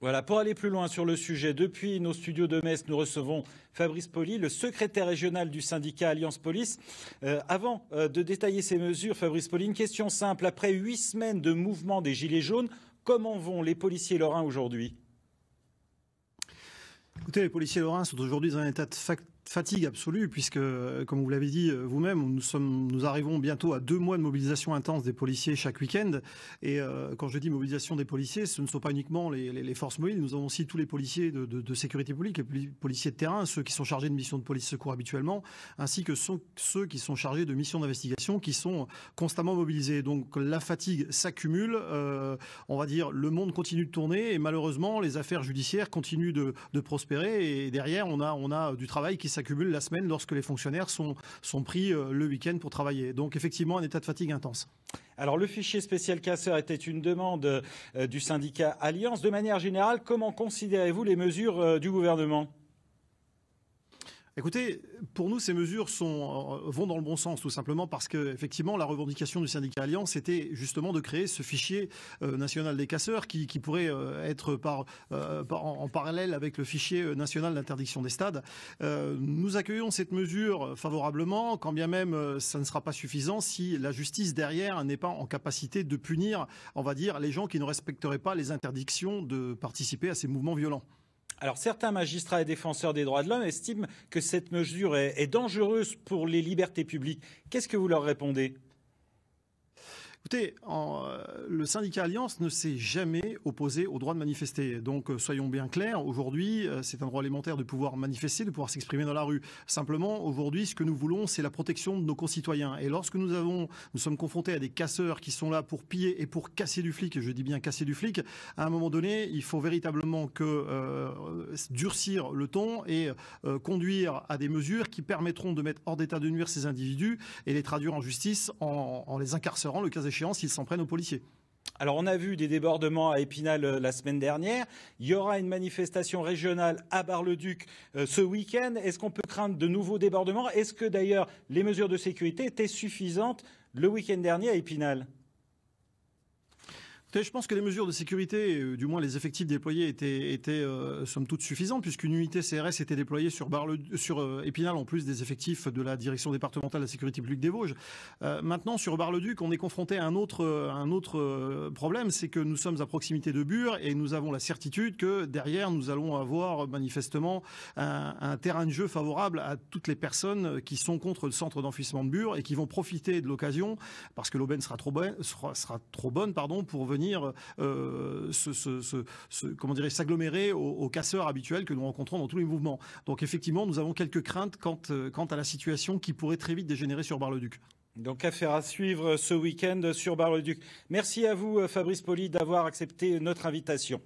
Voilà, pour aller plus loin sur le sujet, depuis nos studios de Metz, nous recevons Fabrice Pauly, le secrétaire régional du syndicat Alliance Police. Avant de détailler ces mesures, Fabrice Pauly, une question simple. Après 8 semaines de mouvement des Gilets jaunes, comment vont les policiers lorrains aujourd'hui ? Écoutez, les policiers lorrains sont aujourd'hui dans un état de fatigue absolue puisque, comme vous l'avez dit vous-même, nous arrivons bientôt à 2 mois de mobilisation intense des policiers chaque week-end. Et quand je dis mobilisation des policiers, ce ne sont pas uniquement les forces mobiles. Nous avons aussi tous les policiers de sécurité publique, les policiers de terrain, ceux qui sont chargés de missions de police secours habituellement, ainsi que ceux qui sont chargés de missions d'investigation, qui sont constamment mobilisés. Donc la fatigue s'accumule. On va dire le monde continue de tourner et malheureusement les affaires judiciaires continuent de prospérer. Et derrière, on a du travail qui s'accumule la semaine lorsque les fonctionnaires sont pris le week-end pour travailler. Donc effectivement, un état de fatigue intense. Alors le fichier spécial casseur était une demande du syndicat Alliance. De manière générale, comment considérez-vous les mesures du gouvernement ? Écoutez, pour nous, ces mesures vont dans le bon sens, tout simplement parce que, effectivement, la revendication du syndicat Alliance était justement de créer ce fichier national des casseurs qui pourrait être en parallèle avec le fichier national d'interdiction des stades. Nous accueillons cette mesure favorablement, quand bien même ça ne sera pas suffisant si la justice derrière n'est pas en capacité de punir, on va dire, les gens qui ne respecteraient pas les interdictions de participer à ces mouvements violents. Alors certains magistrats et défenseurs des droits de l'homme estiment que cette mesure est dangereuse pour les libertés publiques. Qu'est-ce que vous leur répondez ? Écoutez, le syndicat Alliance ne s'est jamais opposé au droit de manifester. Donc soyons bien clairs, aujourd'hui c'est un droit élémentaire de pouvoir manifester, de pouvoir s'exprimer dans la rue. Simplement, aujourd'hui, ce que nous voulons, c'est la protection de nos concitoyens. Et lorsque nous sommes confrontés à des casseurs qui sont là pour piller et pour casser du flic, et je dis bien casser du flic, à un moment donné, il faut véritablement durcir le ton et conduire à des mesures qui permettront de mettre hors d'état de nuire ces individus et les traduire en justice en les incarcérant, le cas échéant, s'ils s'en prennent aux policiers. Alors on a vu des débordements à Épinal la semaine dernière. Il y aura une manifestation régionale à Bar-le-Duc ce week-end. Est-ce qu'on peut craindre de nouveaux débordements ? Est-ce que d'ailleurs les mesures de sécurité étaient suffisantes le week-end dernier à Épinal ? Je pense que les mesures de sécurité, du moins les effectifs déployés, étaient somme toute suffisants, puisqu'une unité CRS était déployée sur Épinal, en plus des effectifs de la direction départementale de la sécurité publique des Vosges. Maintenant, sur Bar-le-Duc, on est confronté à un autre problème, c'est que nous sommes à proximité de Bure et nous avons la certitude que derrière, nous allons avoir manifestement un terrain de jeu favorable à toutes les personnes qui sont contre le centre d'enfouissement de Bure et qui vont profiter de l'occasion, parce que l'aubaine sera trop bonne, pour venir s'agglomérer aux casseurs habituels que nous rencontrons dans tous les mouvements. Donc effectivement, nous avons quelques craintes quant à la situation qui pourrait très vite dégénérer sur Bar-le-Duc. Donc affaire à suivre ce week-end sur Bar-le-Duc. Merci à vous Fabrice Pauly d'avoir accepté notre invitation.